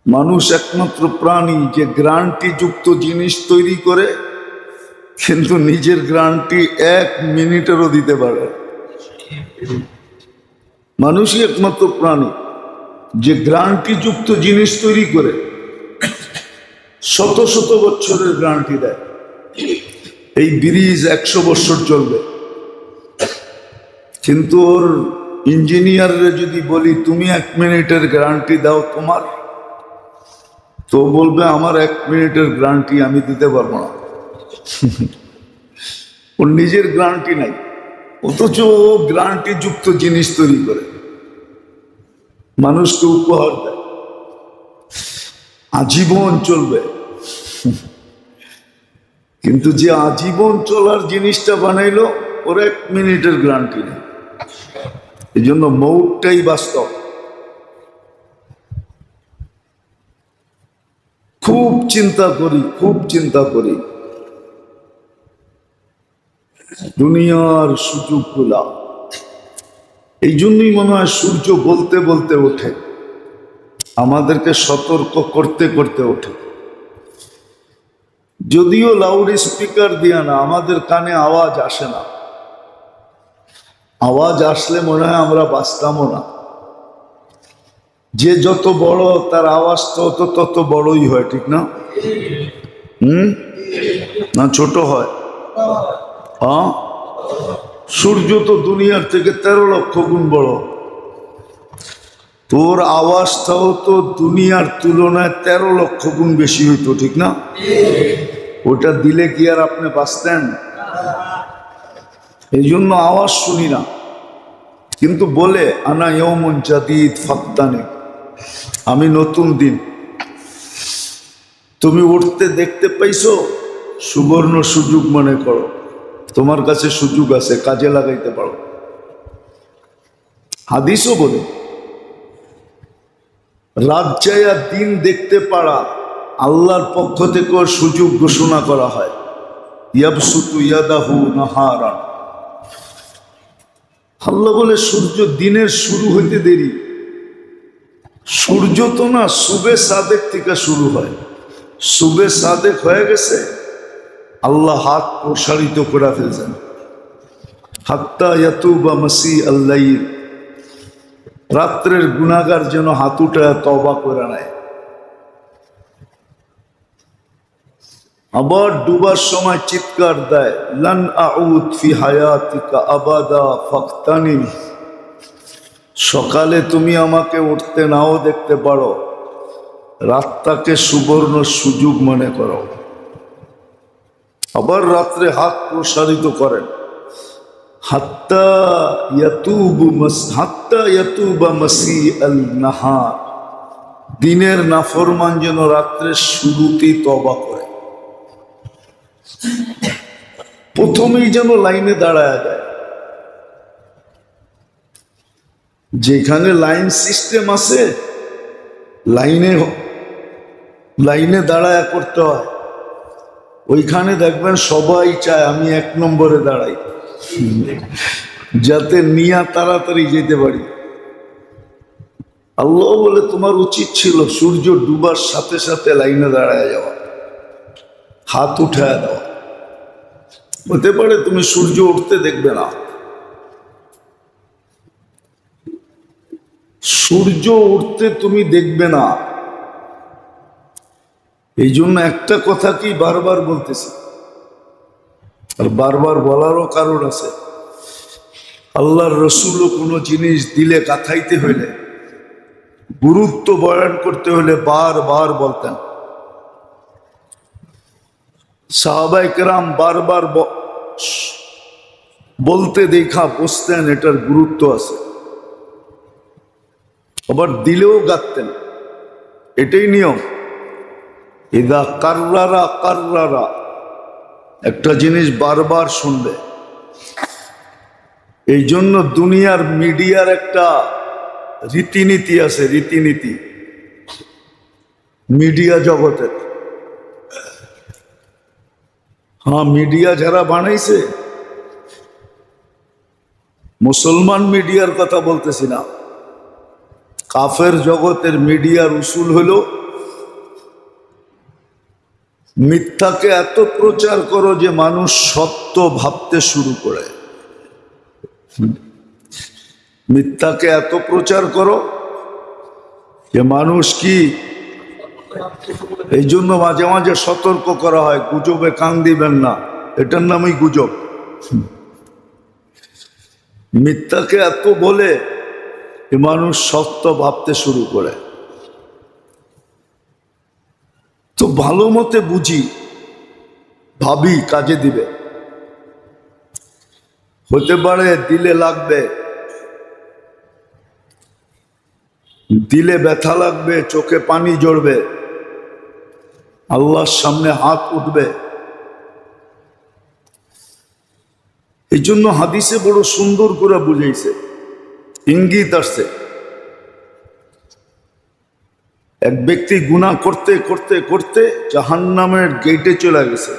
মানুষ একমাত্র প্রাণী যে গ্যারান্টি যুক্ত জিনিস তৈরি করে কিন্তু নিজের গ্যারান্টি 1 মিনিটেরও দিতে পারে। মানুষই একমাত্র প্রাণী যে গ্যারান্টি যুক্ত জিনিস তৈরি করে শত শত বছরের গ্যারান্টি দেয়। এই ব্রিজ 100 বছর চলবে, কিন্তু ওর ইঞ্জিনিয়াররা যদি বলি তুমি 1 মিনিটের গ্যারান্টি দাও তোমার, তো বলবে আমার 1 মিনিটের গ্যারান্টি আমি দিতে পারবো না। ওর নিজের গ্যারান্টি নাই, অথচ ও গ্যারান্টি যুক্ত জিনিস তৈরি করে মানুষকে উপহার দেয়, আজীবন চলবে। কিন্তু যে আজীবন চলার জিনিসটা বানাইলো ওর 1 মিনিটের গ্যারান্টি নেই। এই জন্য মৌতটাই বাস্তব। খুব চিন্তা করি দুনিয়ার সুযোগগুলা। এই জন্যই মনে হয় সূর্য বলতে বলতে ওঠে, আমাদেরকে সতর্ক করতে করতে ওঠে। যদিও লাউড স্পিকার দিয়া না, আমাদের কানে আওয়াজ আসে না। আওয়াজ আসলে মনে হয় আমরা বাঁচতামও না। যে যত বড় তার আওয়াজ তত বড়ই হয়, ঠিক না? না ছোট হয়? হ্যাঁ, সূর্য তো দুনিয়ার থেকে 13 লক্ষ গুণ বড়। তোর আওয়াজটাও তো দুনিয়ার তুলনায় 13 লক্ষ গুণ বেশি হইতো, ঠিক না? ওটা দিলে কি আর আপনি বাঁচতেন? এই জন্য আওয়াজ শুনি না, কিন্তু বলে আনা ইয়ৌমুন জাদীদ ফাত্তানি, আমি নতুন দিন। তুমি উঠতে দেখতে পাইছো, সুবর্ণ সুযোগ মনে করো, তোমার কাছে সুযোগ আছে, কাজে লাগাইতে পারো। হাদিসও বলে রাত চাইয়া দিন দেখতে পারা আল্লাহর পক্ষ থেকে সুযোগ ঘোষণা করা হয়। ইয়াবসুতু ইয়াদাহু নাহারান, আল্লাহ বলে সূর্য দিনের শুরু হইতে দেরি। সূর্য তো না সুবে সাদেক থেকে শুরু হয়, সুবে সাদেক হয়ে গেছে, আল্লাহ হাত প্রসারিত করে ফেলছেন। হাত্তা ইয়াতুবা মাসি আল্লাইল, রাত্রের গুনাহগার যেন হাত উঠায় তওবা করে নেয়। আবার ডুবার সময় চিৎকার দেয়, লান আউদ ফি হায়াতিকা আবাদা ফাক্তানিম, সকালে তুমি আমাকে উঠতে নাও দেখতে পারো, রাতটাকে সুবর্ণ সুযোগ মনে করো। আবার রাত্রে হাত প্রসারিত করেন, হাত্তা ইয়াতুবা মাসি আল নাহার, দিনের নাফরমান যেন রাত্রের শুরুতেই তওবা করে। প্রথমেই যেন লাইনে দাঁড়ায় যায়। যেখানে লাইন সিস্টেম আছে, লাইনে দাঁড়ায় করতে হয়, ওইখানে দেখবেন সবাই চায় আমি 1 নম্বরে দাঁড়াই, যাতে নিয়া তাড়াতাড়ি যেতে পারি। আল্লাহ বলে তোমার উচিত ছিল সূর্য ডুবার সাথে সাথে লাইনে দাঁড়ায় যাওয়া, হাত উঠায় দেওয়া। হতে পারে তুমি সূর্য উঠতে দেখবে না, সূর্য উঠতে তুমি দেখবে না। এই জন্য একটা কথা কি বারবার বলতেছি, আর বারবার বলারও কারণ আছে। আল্লাহর রসুলও কোনো জিনিস দিলে কাথাইতে হইলে, গুরুত্ব বয়ান করতে হলে বারবার বলতেন। সাহাবায়ে কেরাম বারবার বলতে দেখা বুঝতেন এটার গুরুত্ব আছে, আবার দিলেও গাঁথতেন। এটাই নিয়ম। ইদা কাররারা, একটা জিনিস বারবার শুনবে। এই জন্য দুনিয়ার মিডিয়ার একটা রীতিনীতি আছে, রীতিনীতি মিডিয়া জগতের। হ্যাঁ, মিডিয়া যারা বানাইছে, মুসলমান মিডিয়ার কথা বলতেছি না, কাফের জগতের মিডিয়ার উসুল হলো মিথ্যাকে এত প্রচার করো যে মানুষ সত্য ভাবতে শুরু করে। মিথ্যাকে এত প্রচার করো যে মানুষ কি, এই জন্য মাঝে মাঝে সতর্ক করা হয়, গুজবে কান দিবেন না, এটার নামই গুজব। মিথ্যাকে এত বলে যে মানুষ সত্য ভাবতে শুরু করে। তো ভালো মতে বুঝি, ভাবি কাজে দিবে, হতে পারে দিলে লাগবে, দিলে ব্যথা লাগবে, চোখে পানি ঝরবে, আল্লাহর সামনে হাত উঠবে। এই জন্য হাদিসে বড় সুন্দর করে বুঝাইছে, ইঙ্গিত আসছে। এক ব্যক্তি গুনাহ করতে করতে করতে জাহান্নামের গেটে চলে গেছে,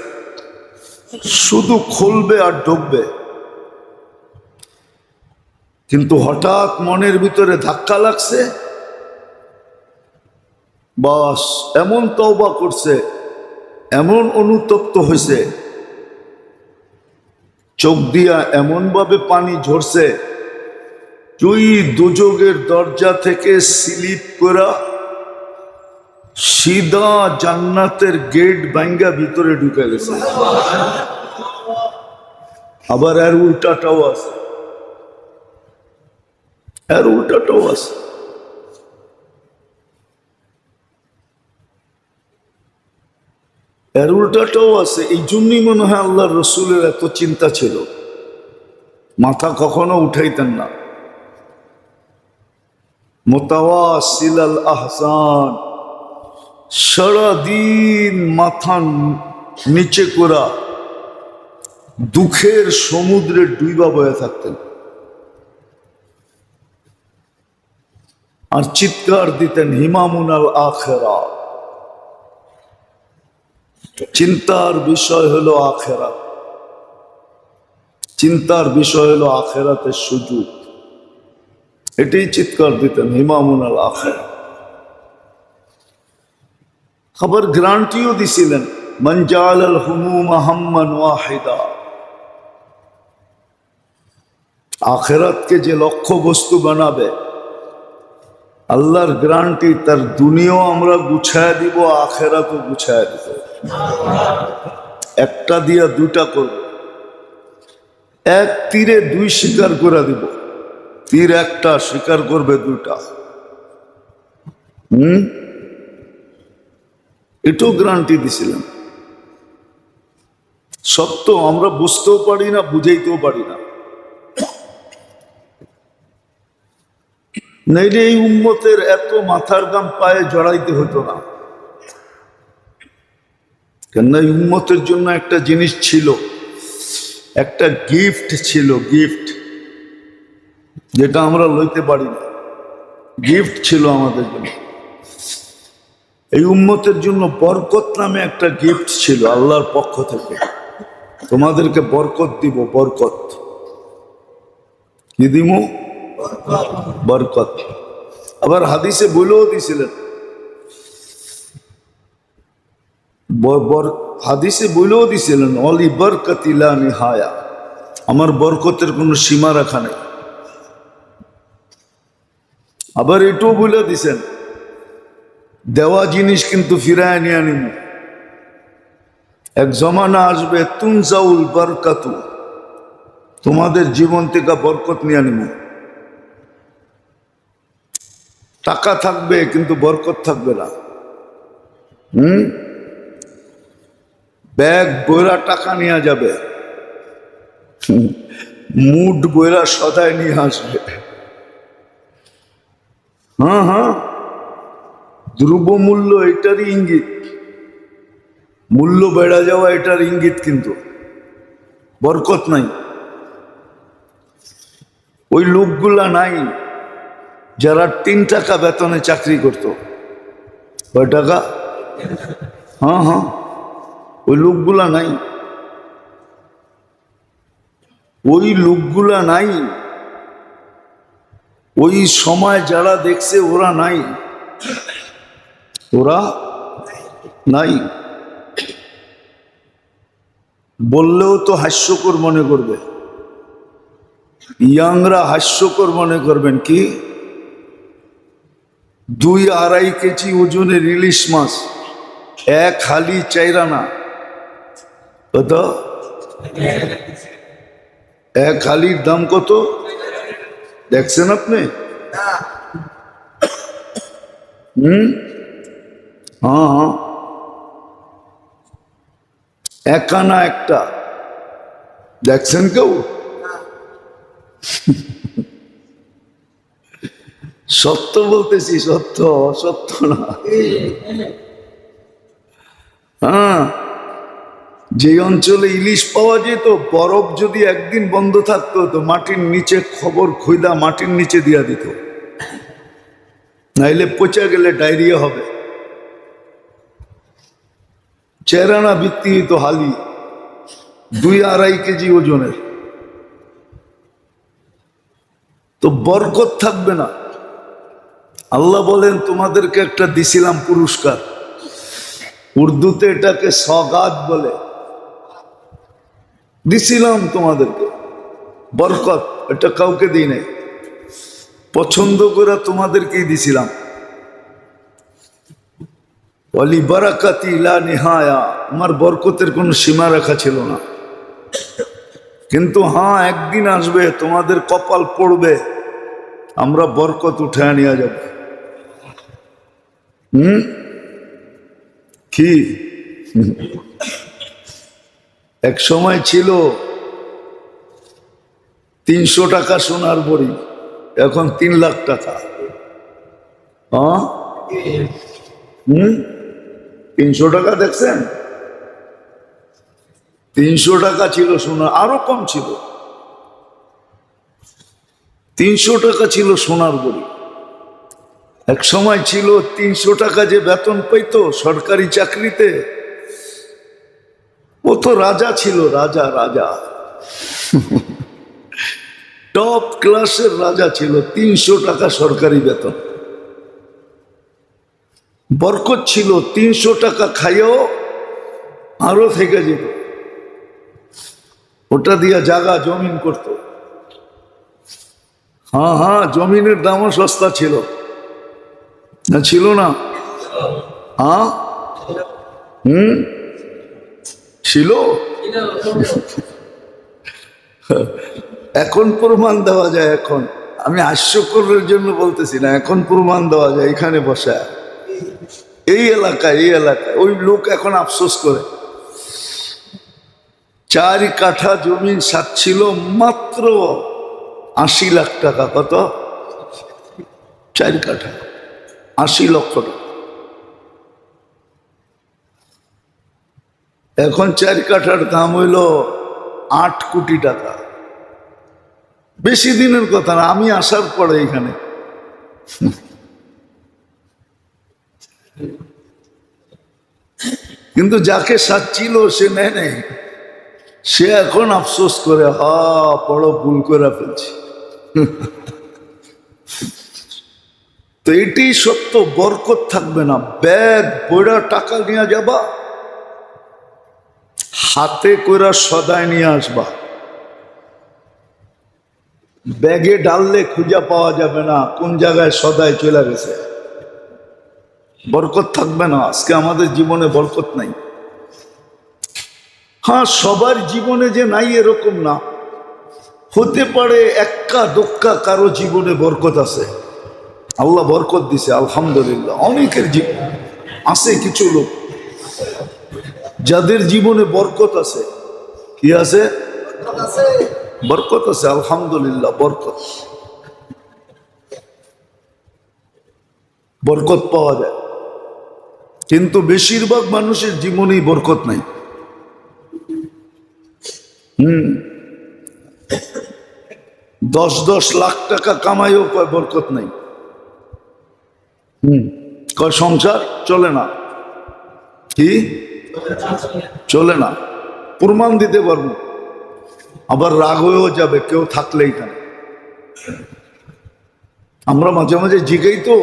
শুধু খুলবে আর ঢুকবে, কিন্তু হঠাৎ মনের ভিতরে ধাক্কা লাগছে, বাস এমন তওবা করছে, এমন অনুতপ্ত হয়েছে, চোখ দিয়া এমন ভাবে পানি ঝরছে, তুই দুযোগের দরজা থেকে স্লিপ করা সিধা জান্নাতের গেট ভাঙ্গা ভিতরে ঢুকে গেছে। আবার এর উল্টাটাও আছে, এর উল্টাটাও আছে। এর উল্টাটাও আছে। এই জন্যই মনে হয় আল্লাহর রসুলের এত চিন্তা ছিল, মাথা কখনো উঠাইতেন না। মুতাওয়াসিল আল আহসান, সারাদিন মাথা নিচে করা দুঃখের সমুদ্রে ডুইবা বয়ে থাকতেন, আর চিৎকার দিতেন হিমামুন আল আখেরা। চিন্তার বিষয় হলো আখেরাত, চিন্তার বিষয় হলো আখেরাতের সুযোগ, এটাই চিৎকার দিতেন হিমামুন আল আখেরা। খবর গ্রান্টিও দিছিলেন, মান জাআল আল হুমুম হাম্মান ওয়াহিদা, আখেরাতকে যে লক্ষ্য বস্তু বানাবে, আল্লাহর গ্যারান্টি তার দুনিয়াও আমরা গুছায় দিব, আখেরাতও গুছায় দিব। একটা দিয়া দুইটা করব, এক তীরে দুই শিকার করে দিব। তীর একটা, শিকার করবে দুইটা। এটাও গ্যারান্টি দিছিলাম। সত্য আমরা বুঝতেও পারি না, বুঝাইতেও পারি না। নইলে এই উম্মতের এত মাথার গাম পায়ে জড়াইতে হতো না। কেননা এই উম্মতের জন্য একটা জিনিস ছিল, একটা গিফট ছিল, গিফট, যেটা আমরা লইতে পারি না। গিফট ছিল আমাদের জন্য, এই উম্মতের জন্য বরকত নামে একটা গিফট ছিল আল্লাহর পক্ষ থেকে। তোমাদেরকে বরকত দিব, বরকত। কি দিব? বরকত। আবার হাদিসে বলেও দিছিলেন, হাদিসে বলেও দিছিলেন অলি বরকতি লা নিহায়া, আমার বরকতের কোনো সীমা রাখা নেই। আবার এটাও বলে দিছেন, দেওয়া জিনিস কিন্তু ফিরায় নিয়ে আনিব। এক জমানা আসবে তুনজাউল বরকাতু, তোমাদের জীবন থেকে বরকত নিয়ে আনিব। টাকা থাকবে কিন্তু বরকত থাকবে না। ব্যাগ বইরা টাকা নিয়ে যাবে, মুড বইরা সদায় নিয়ে আসবে। হ্যাঁ হ্যাঁ, দ্রব্যমূল্য এটারই ইঙ্গিত, মূল্য বেড়ে যাওয়া এটার ইঙ্গিত, কিন্তু বরকত নাই। ওই লোকগুলা নাই যারা 3 টাকা বেতনে চাকরি করত। কয় টাকা? হ্যাঁ হ্যাঁ, ওই লোকগুলা নাই, ওই লোকগুলা নাই। ওই সময় যারা দেখছে ওরা নাই, ওরা নাই। বললেও তো হাস্যকর মনে করবে, ইয়াংরা হাস্যকর মনে করবেন। কি 2-2.5 কেজি ওজনের ইলিশ মাছ, এক হালি চাইরানা, কত? এক হালির দাম কত দেখছেন আপনি? হ্যাঁ, একানা একটা দেখছেন কেউ? সত্য বলতেছি, সত্য, অসত্য না। হ্যাঁ, যে অঞ্চলে ইলিশ পাওয়া যেত, বরফ যদি একদিন বন্ধ থাকতো তো মাটির নিচে খবর খুইদা মাটির নিচে দিয়া দিত, নাইলে পচে গেলে ডায়রিয়া হবে। চেরানা বিক্রি হইতো হালি, 2-2.5 কেজি ওজনের। তো বরকত থাকবে না। আল্লাহ বলেন তোমাদেরকে একটা দিছিলাম পুরস্কার, উর্দুতে এটাকে সগাত বলে, দিছিলাম তোমাদেরকে বরকত, এটা কাউকে দিই নাই, পছন্দ করে তোমাদেরকেই দিছিলাম। ওয়ালি বারাকাতি লা নিহায়া, আমার বরকতের কোনো সীমা রেখা ছিল না। কিন্তু হ্যাঁ, একদিন আসবে তোমাদের কপাল পড়বে, আমরা বরকত উঠে নিয়ে যাব। কি এক সময় ছিল 300 টাকা সোনার বড়ি, এখন 3 লাখ টাকা। হ্যাঁ, 300 টাকা দেখছেন? 300 টাকা ছিল সোনা, আরো কম ছিল, 300 টাকা ছিল সোনার বড়ি। এক সময় ছিল 300 টাকা যে বেতন পাইতো সরকারি চাকরিতে, ও তো রাজা ছিল, রাজা রাজা টপ ক্লাসের রাজা ছিল, 300 টাকা সরকারি বেতন। বরকত ছিল, 300 টাকা খাইও আরো থেকে যেত, ওটা দিয়া জায়গা জমিন করত। হ্যাঁ হ্যাঁ, জমিনের দামও সস্তা ছিল না, ছিল না? হ্যাঁ, ছিল। এখন প্রমাণ দেওয়া যায়, এখন আমি হাস্যকরের জন্য বলতেছি না, এখন প্রমাণ দেওয়া যায় এখানে বসা, এই এলাকায় ওই লোক এখন আফসোস করে। 4 কাঠা জমিন ছিল মাত্র 80 লাখ টাকা। কত? 4 কাঠা 80 লক্ষ টাকা। এখন 4 কাঠার দাম হইল 8 কোটি টাকা। বেশি দিনের কথা না, আমি আসার পরে এখানে। কিন্তু যাকে সাচ্ছিল সে নেয় নেই, সে এখন আফসোস করে, বড় ভুল করে ফেলছি। তো এটি সত্য, বরকত থাকবে না। ব্যাগ বইরা টাকা নিয়ে যাবা, হাতে কইরা সদায় নিয়ে আসবা, ব্যাগে ডাললে খুঁজে পাওয়া যাবে না কোন জায়গায় সদায় চলে গেছে। বরকত থাকবে না। আজকে আমাদের জীবনে বরকত নাই। হ্যাঁ, সবার জীবনে যে নাই এরকম না, হতে পারে এক্কা দোক্কা কারো জীবনে বরকত আছে, আল্লাহ বরকত দিছে, আলহামদুলিল্লাহ। অনেকের জীবন আছে, কিছু লোক যাদের জীবনে বরকত আছে। কি আছে? বরকত আছে, আলহামদুলিল্লাহ। বরকত বরকত পাওয়া যায়, কিন্তু বেশিরভাগ মানুষের জীবনেই বরকত নাই। 10-10 লাখ টাকা কামাইও কয় বরকত নাই। কয় সংসার চলে না। কি চলে না? প্রমাণ দিতে পারবো। আবার রাগ হয়েও যাবে কেউ থাকলে এখানে। আমরা মাঝে মাঝে জিজ্ঞেই তো,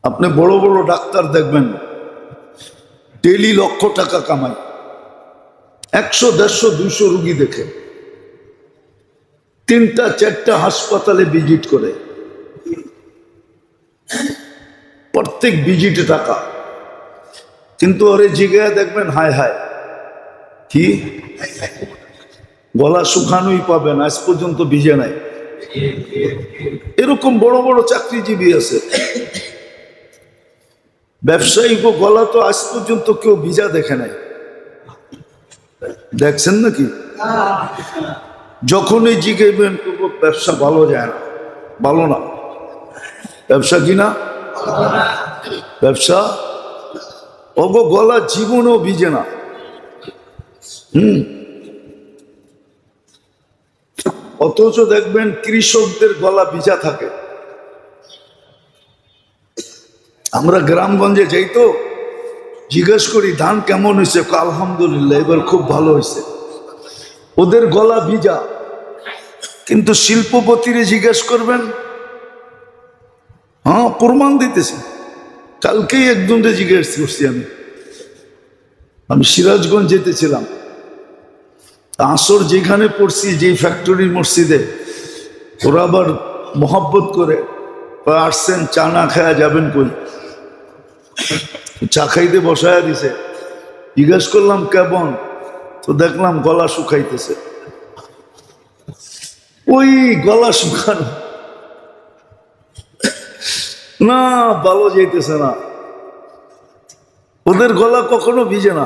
আপনি বড় বড় ডাক্তার দেখবেন, ডেলি লক্ষ টাকা কামায়, 100, 150, 200 রুগী দেখে, 3টা 4টা হাসপাতালে ভিজিট করে, প্রত্যেক ভিজিটে টাকা। কিন্তু ওরে জিগায় দেখবেন হায় হায়, কি গলা শুকানোই পাবেন, আজ পর্যন্ত ভিজে নাই। এরকম বড় বড় চাকরিজীবী আছে, ব্যবসায়িক গলা তো আজ পর্যন্ত কেউ ভিজা দেখে নাই। দেখছেন নাকি? যখনই জিজ্ঞেবেন করবো ব্যবসা ভালো যায় না, ভালো না। ব্যবসা কিনা ব্যবসা ওগো গলা জীবনও ভিজে না। অথচ দেখবেন কৃষকদের গলা ভিজা থাকে। আমরা গ্রামগঞ্জে যাই তো, জিজ্ঞেস করি ধান কেমন হয়েছে, আলহামদুলিল্লাহ এবার খুব ভালো হয়েছে। ওদের গলা ভিজা। কিন্তু শিল্পপতিরে জিজ্ঞেস করবেন, হ্যাঁ প্রমাণ দিতেছি। কালকেই একজনকে জিজ্ঞেস করছি, আমি সিরাজগঞ্জ যেতেছিলাম, আসর যেখানে পড়ছি, যে ফ্যাক্টরির মসজিদে, ওরা আবার মহব্বত করে আসছেন, চা না খায়া যাবেন কই, চা খাইতে বসায়া দিছে। জিজ্ঞেস করলাম কেমন, তো দেখলাম গলা শুকাইতেছে। ওই গলা শুকানো না, ভালো যাইতেছে না। ওদের গলা কখনো ভিজে না।